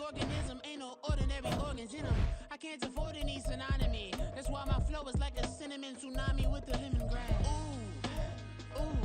organism, ain't no ordinary organs in them. I can't afford any synonymy. That's why my flow is like a cinnamon tsunami with the lemongrass. Ooh,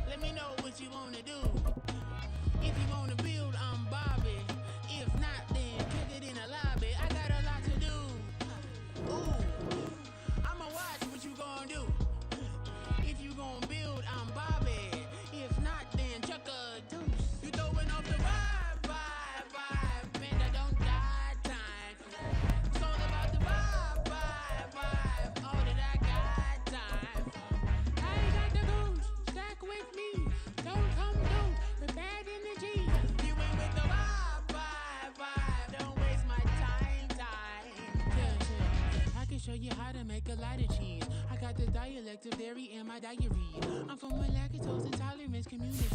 let me know what you wanna do. If you wanna build, I'm Bobby. If not, then kick it in the lobby. I got a lot to do. Ooh, I'ma watch what you gon' do. If you gon' build, I'm Bobby. If not, then chuck a deuce. You throwing off the vibe, man, I don't got time. It's all about the vibe, all that I got time. I ain't got the goose, stack with me. Don't come through with bad energy. You ain't with the vibe, don't waste my time. Yeah, I can show you how to make a lot of cheese. I got the dialect of dairy in my diary. I'm from a lactose intolerance community.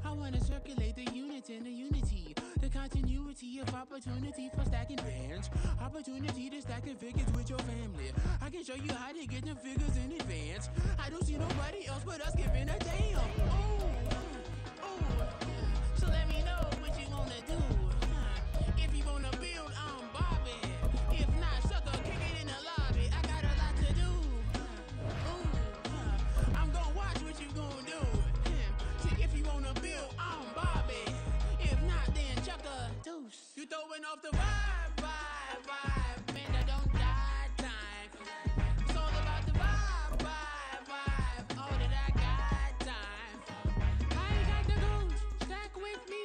I wanna circulate the units in the unity. The continuity of opportunity for stacking bands. Opportunity to stack the figures with your family. I can show you how to get them figures in advance. I don't see nobody else but us giving a damn. Ooh. So let me know what you wanna do. If you wanna build, I'm Bobby. If not, sucker, kick it in the lobby. I got a lot to do. I'm gonna watch what you gonna do. See, if you wanna build, I'm Bobby. If not, then chuck a deuce. You throwing off the vibe, man, I don't got time. It's all about the vibe, all that I got time. I ain't got the goose, stack with me.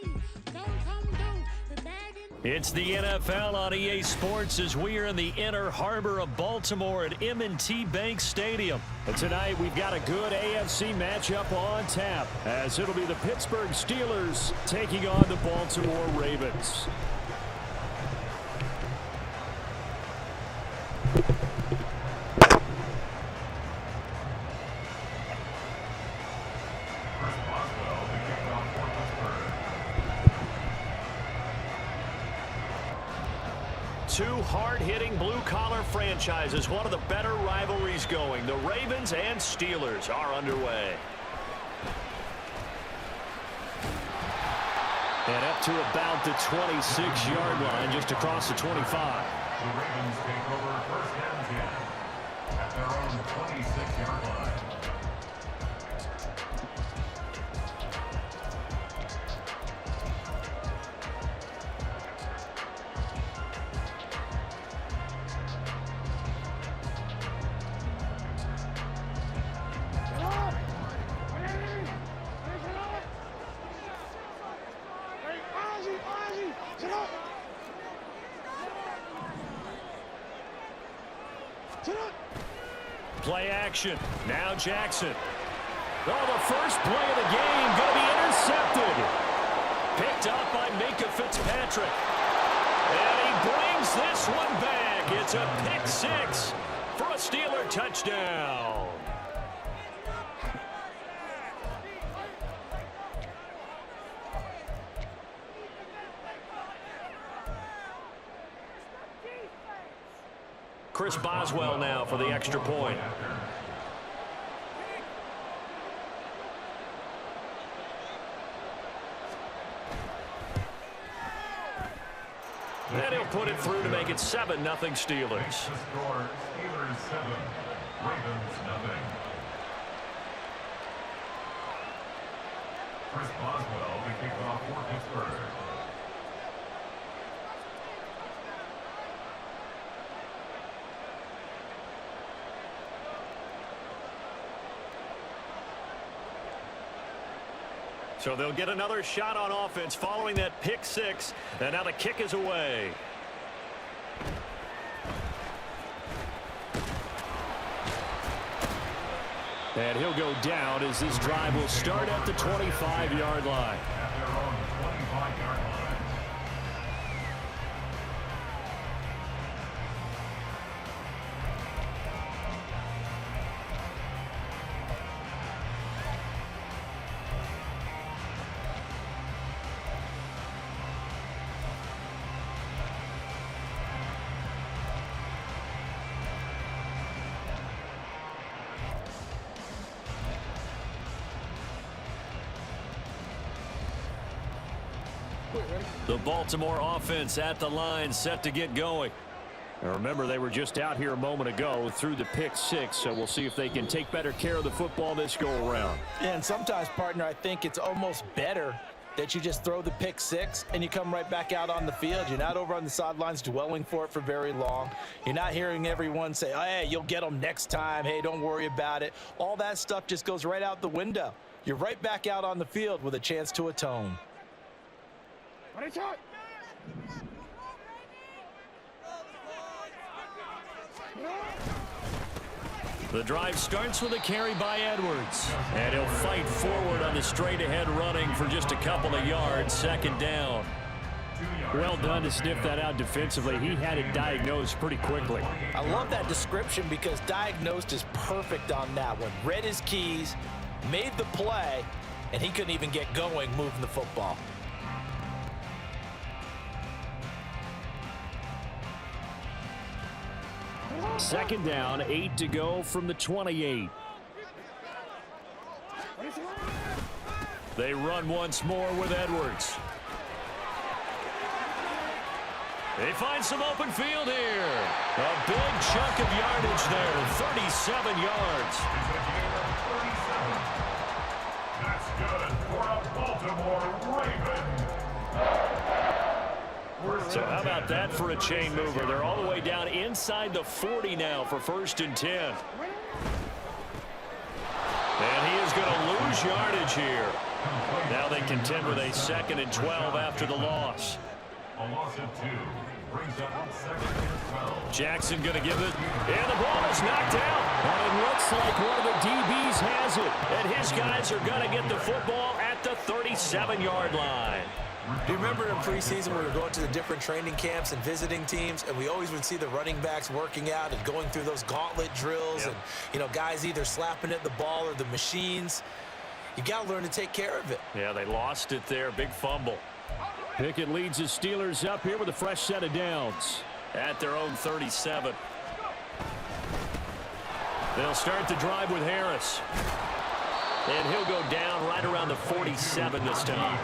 Don't come through with bad in. It's the NFL on EA Sports as we are in the inner harbor of Baltimore at M&T Bank Stadium. And tonight we've got a good AFC matchup on tap as it'll be the Pittsburgh Steelers taking on the Baltimore Ravens. Two hard-hitting blue-collar franchises, one of the better rivalries going. The Ravens and Steelers are underway. And up to about the 26-yard line, just across the 25. The Ravens take over first and 10 at their own 26-yard line. Play action. Now Jackson. Oh, the first play of the game going to be intercepted. Picked up by Minkah Fitzpatrick. And he brings this one back. It's a pick six for a Steeler touchdown. Chris Boswell now for the extra point. And he'll put it through to make it 7-0 Steelers. Steelers 7, Ravens 0. Chris Boswell to kick off for Pittsburgh. So they'll get another shot on offense following that pick six. And now the kick is away. And he'll go down as this drive will start at the 25-yard line. At their own 25-yard line. The Baltimore offense at the line, set to get going. Now remember, they were just out here a moment ago through the pick six, so we'll see if they can take better care of the football this go-around. Yeah, and sometimes, partner, I think it's almost better that you just throw the pick six and you come right back out on the field. You're not over on the sidelines dwelling for it for very long. You're not hearing everyone say, oh, hey, you'll get them next time. Hey, don't worry about it. All that stuff just goes right out the window. You're right back out on the field with a chance to atone. The drive starts with a carry by Edwards. And he'll fight forward on the straight-ahead running for just a couple of yards. Second down. Well done to sniff that out defensively. He had it diagnosed pretty quickly. I love that description because diagnosed is perfect on that one. Read his keys, made the play, and he couldn't even get going moving the football. Second down, 8 to go from the 28. They run once more with Edwards. They find some open field here. A big chunk of yardage there, 37 yards. That's good for a Baltimore Raven. So how about that for a chain mover? They're all the way down inside the 40 now for 1st and 10. And he is going to lose yardage here. Now they contend with a 2nd and 12 after the loss. A loss of 2 brings up 2nd and 12. Jackson going to give it, and the ball is knocked out. And it looks like one of the DBs has it. And his guys are going to get the football at the 37-yard line. Do you remember in preseason we were going to the different training camps and visiting teams, and we always would see the running backs working out and going through those gauntlet drills, and, you know, guys either slapping at the ball or the machines. You got to learn to take care of it. Yeah, they lost it there. Big fumble. Pickett leads the Steelers up here with a fresh set of downs. At their own 37. They'll start the drive with Harris. And he'll go down right around the 47 this time.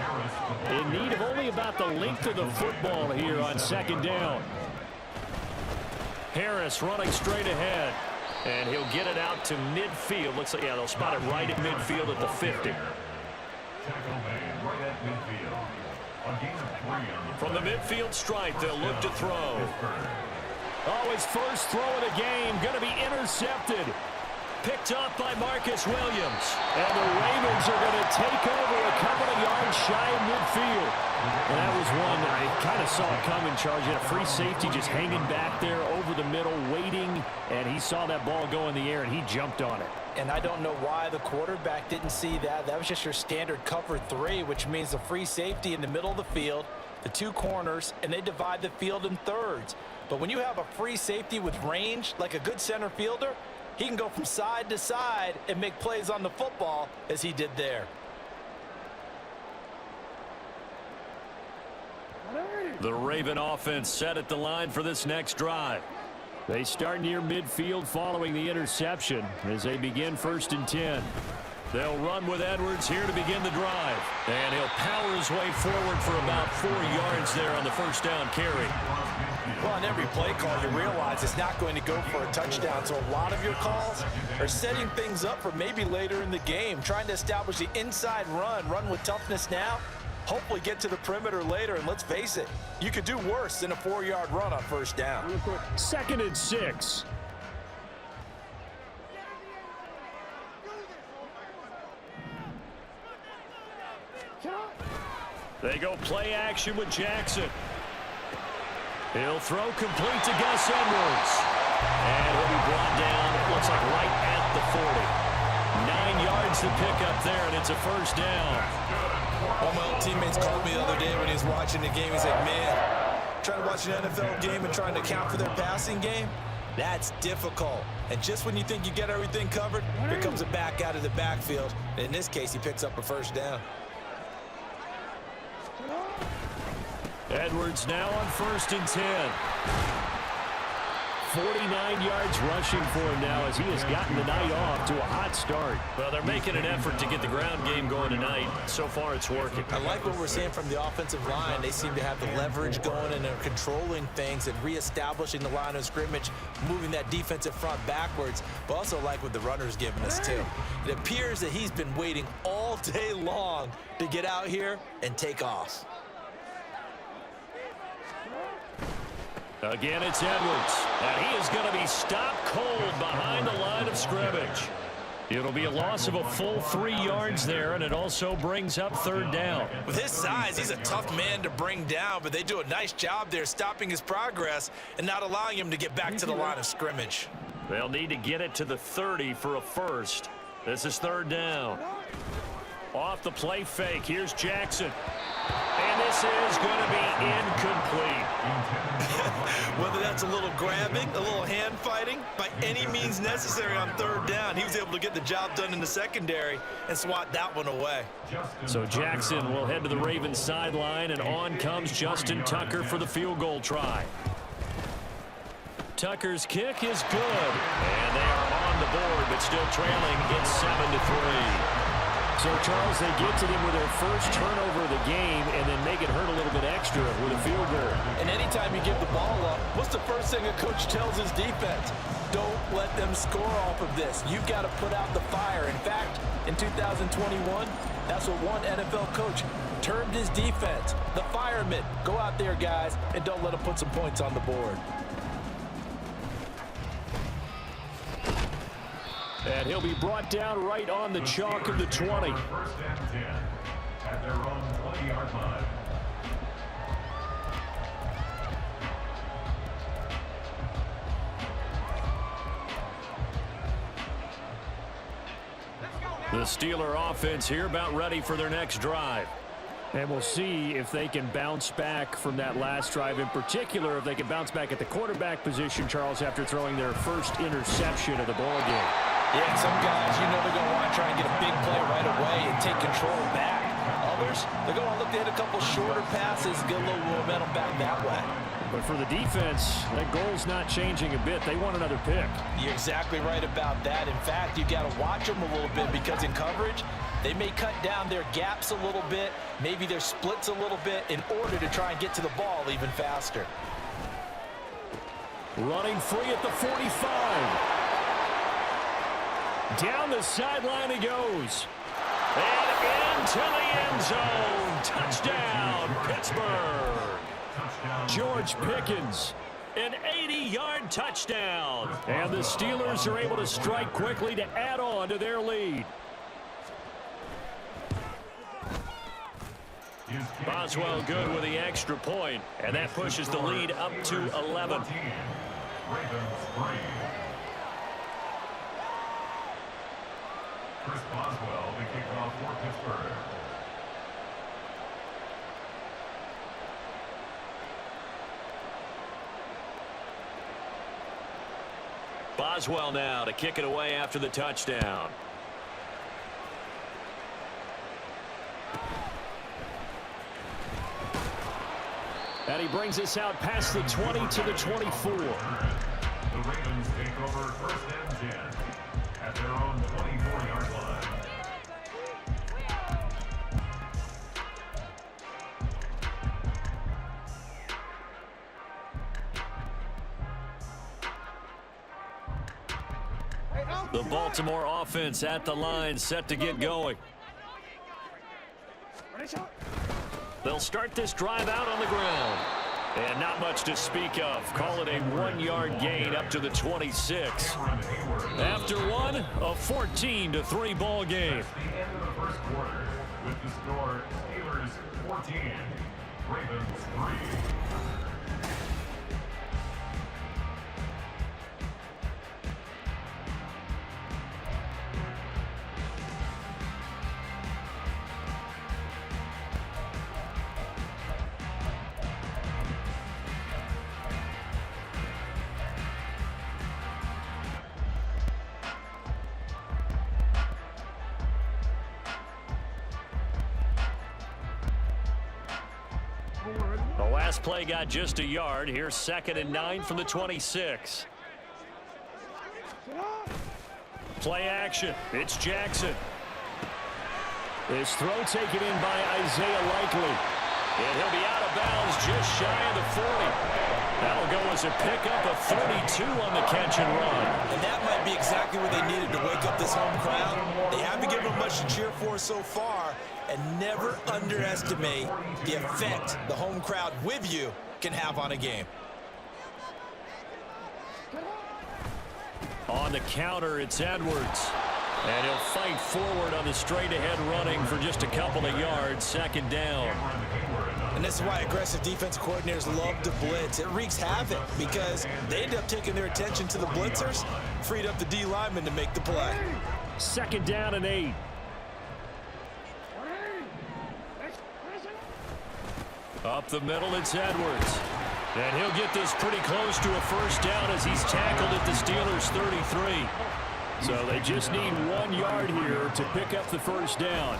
In need of only about the length of the football here on 2nd down. Harris running straight ahead. And he'll get it out to midfield. Looks like, yeah, they'll spot it right at midfield at the 50. From the midfield stripe, they'll look to throw. Oh, his first throw of the game going to be intercepted. Picked up by Marcus Williams. And the Ravens are going to take over a couple of yards shy of midfield. And that was one that I kind of saw coming, Charge. He had a free safety just hanging back there over the middle, waiting. And he saw that ball go in the air, and he jumped on it. And I don't know why the quarterback didn't see that. That was just your standard cover 3, which means the free safety in the middle of the field, the 2 corners, and they divide the field in thirds. But when you have a free safety with range, like a good center fielder, he can go from side to side and make plays on the football as he did there. The Raven offense set at the line for this next drive. They start near midfield following the interception as they begin 1st and 10. They'll run with Edwards here to begin the drive. And he'll power his way forward for about 4 yards there on the 1st down carry. Well, on every play call, you realize it's not going to go for a touchdown. So a lot of your calls are setting things up for maybe later in the game, trying to establish the inside run with toughness now, hopefully get to the perimeter later. And let's face it, you could do worse than a 4-yard run on 1st down. 2nd and 6. They go play action with Jackson. He'll throw complete to Gus Edwards. And he'll be brought down, it looks like right at the 40. 9 yards to pick up there, and it's a 1st down. One of my old teammates called me the other day when he was watching the game. He said, man, trying to watch an NFL game and trying to account for their passing game, that's difficult. And just when you think you get everything covered, here comes a back out of the backfield. And in this case, he picks up a 1st down. Edwards now on 1st and 10. 49 yards rushing for him now as he has gotten the night off to a hot start. Well, they're making an effort to get the ground game going tonight. So far, it's working. I like what we're seeing from the offensive line. They seem to have the leverage going and they're controlling things and reestablishing the line of scrimmage, moving that defensive front backwards, but also like what the runner's giving us too. It appears that he's been waiting all day long to get out here and take off. Again, it's Edwards, and he is going to be stopped cold behind the line of scrimmage. It'll be a loss of a full 3 yards there, and it also brings up third down. With his size, he's a tough man to bring down, but they do a nice job there stopping his progress and not allowing him to get back to the line of scrimmage. They'll need to get it to the 30 for a first. This is third down. Off the play fake, here's Jackson. And this is going to be incomplete. Whether that's a little grabbing, a little hand fighting, by any means necessary on third down, he was able to get the job done in the secondary and swat that one away. So Jackson will head to the Ravens sideline, and on comes Justin Tucker for the field goal try. Tucker's kick is good, and they are on the board, but still trailing. It's 7-3. So, Charles, they get to them with their first turnover of the game and then make it hurt a little bit extra with a field goal. And anytime you give the ball up, what's the first thing a coach tells his defense? Don't let them score off of this. You've got to put out the fire. In fact, in 2021, that's what one NFL coach termed his defense, the firemen. Go out there, guys, and don't let them put some points on the board. And he'll be brought down right on the chalk of the 20. First and 10 at their own 20-yard line. The Steeler offense here about ready for their next drive. And we'll see if they can bounce back from that last drive. In particular, if they can bounce back at the quarterback position, Charles, after throwing their first interception of the ball game. Yeah, some guys, you know, they're going to want to try and get a big play right away and take control back. Others, they're going to look to hit a couple shorter passes, get a little momentum back that way. But for the defense, that goal's not changing a bit. They want another pick. You're exactly right about that. In fact, you got to watch them a little bit because in coverage, they may cut down their gaps a little bit, maybe their splits a little bit in order to try and get to the ball even faster. Running free at the 45. Down the sideline he goes. And into the end zone. Touchdown, Pittsburgh. George Pickens. An 80-yard touchdown. And the Steelers are able to strike quickly to add on to their lead. Boswell good with the extra point, and that pushes the lead up to 11. Ravens 3. Chris Boswell, the kickoff for Pittsburgh. Boswell now to kick it away after the touchdown. And he brings us out past the 20 to the 24. The Ravens take over first and 10 at their own 24-yard line. The Baltimore offense at the line, set to get going. They'll start this drive out on the ground. And not much to speak of. Call it a 1-yard gain up to the 26. After one, a 14-3 ball game. The end of the first quarter with the score Steelers 14, Ravens 3. The last play got just a yard. Here's 2nd and 9 from the 26. Play action. It's Jackson. This throw taken in by Isaiah Likely. And he'll be out of bounds just shy of the 40. That'll go as a pickup of 32 on the catch and run. And that might be exactly what they needed to wake up this home crowd. They haven't given them much to cheer for so far. And never underestimate the effect the home crowd with you can have on a game. On the counter, it's Edwards. And he'll fight forward on the straight-ahead running for just a couple of yards, second down. And this is why aggressive defense coordinators love to blitz. It wreaks havoc because they end up taking their attention to the blitzers, freed up the D lineman to make the play. Second down and 8. Up the middle, it's Edwards. And he'll get this pretty close to a first down as he's tackled at the Steelers' 33. So they just need 1 yard here to pick up the first down.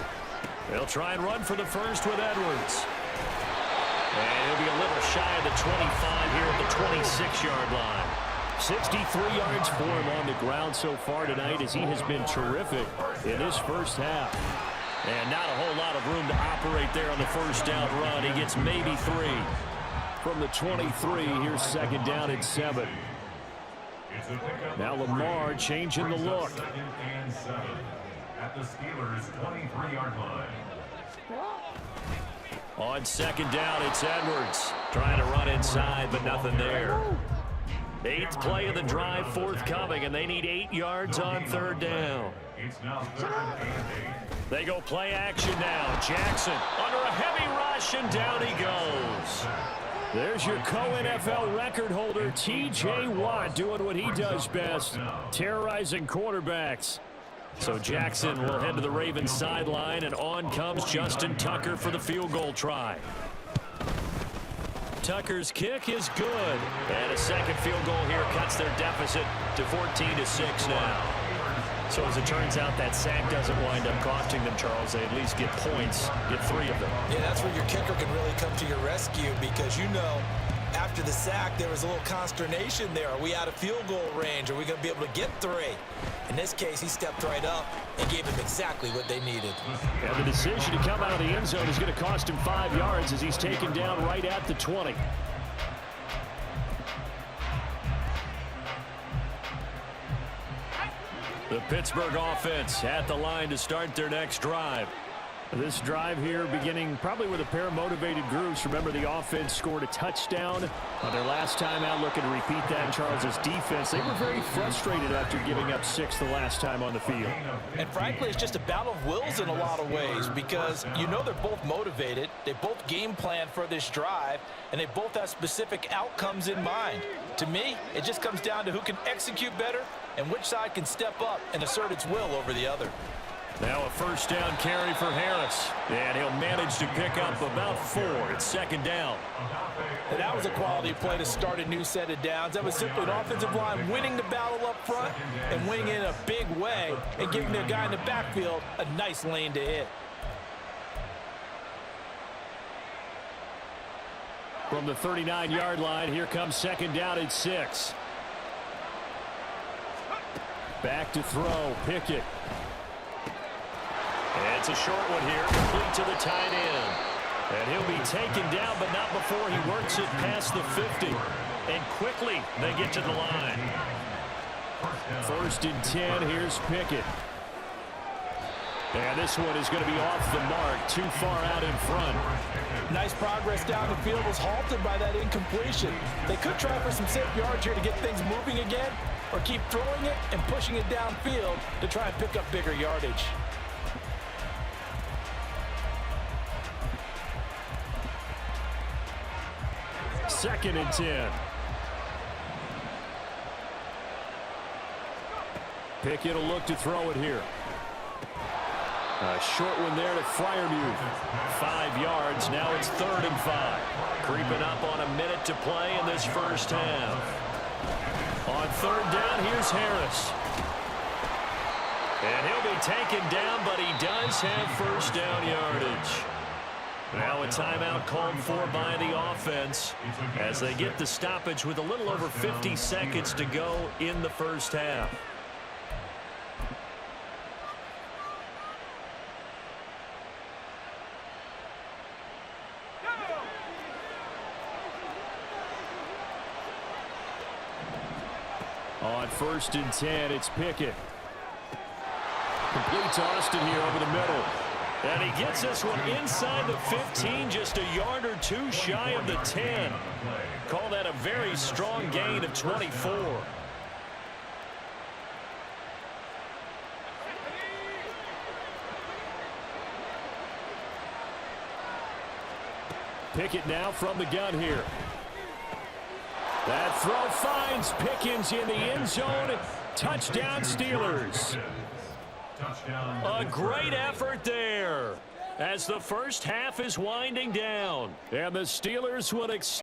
They'll try and run for the first with Edwards. And he'll be a little shy of the 25 here at the 26-yard line. 63 yards for him on the ground so far tonight as he has been terrific in this first half. And not a whole lot of room to operate there on the first down run. He gets maybe 3. From the 23, here's second down and 7. Now Lamar changing the look. At the Steelers' 23-yard line. On second down, it's Edwards. Trying to run inside, but nothing there. 8th play of the drive forthcoming, and they need 8 yards on third down. It's now 3rd and 8. They go play action now. Jackson under a heavy rush, and down he goes. There's your co-NFL record holder, T.J. Watt, doing what he does best, terrorizing quarterbacks. So Jackson will head to the Ravens sideline, and on comes Justin Tucker for the field goal try. Tucker's kick is good, and a second field goal here cuts their deficit to 14-6 now. So as it turns out, that sack doesn't wind up costing them, Charles. They at least get points, get 3 of them. Yeah, that's where your kicker can really come to your rescue because, you know, after the sack, there was a little consternation there. Are we out of field goal range? Are we going to be able to get 3? In this case, he stepped right up and gave them exactly what they needed. And the decision to come out of the end zone is going to cost him 5 yards as he's taken down right at the 20. The Pittsburgh offense at the line to start their next drive. This drive here beginning probably with a pair of motivated groups. Remember, the offense scored a touchdown on their last time out. Looking to repeat that in Charles's defense. They were very frustrated after giving up 6 the last time on the field. And frankly, it's just a battle of wills in a lot of ways because you know they're both motivated. They both game plan for this drive, and they both have specific outcomes in mind. To me, it just comes down to who can execute better and which side can step up and assert its will over the other. Now a first down carry for Harris. And he'll manage to pick up about 4. It's second down. And that was a quality play to start a new set of downs. That was simply an offensive line winning the battle up front and winning in a big way and giving their guy in the backfield a nice lane to hit. From the 39-yard line, here comes second down and 6. Back to throw, Pickett. And it's a short one here, complete to the tight end. And he'll be taken down, but not before he works it past the 50. And quickly, they get to the line. 1st and 10, here's Pickett. And this one is going to be off the mark, too far out in front. Nice progress down the field was halted by that incompletion. They could try for some safe yards here to get things moving again, or keep throwing it and pushing it downfield to try and pick up bigger yardage. Second and 10. Pickett will look to throw it here. A short one there to Freiermuth. 5 yards. Now it's 3rd and 5. Creeping up on a minute to play in this first half. On 3rd down, here's Harris. And he'll be taken down, but he does have first down yardage. Now a timeout called for by the offense as they get the stoppage with a little over 50 seconds to go in the first half. On 1st and 10, it's Pickett. Complete to Austin here over the middle. And he gets this one inside the 15, just a yard or two shy of the 10. Call that a very strong gain of 24. Pickett now from the gun here. That throw finds Pickens in the end zone. Touchdown, Steelers. A great effort there as the first half is winding down. And the Steelers will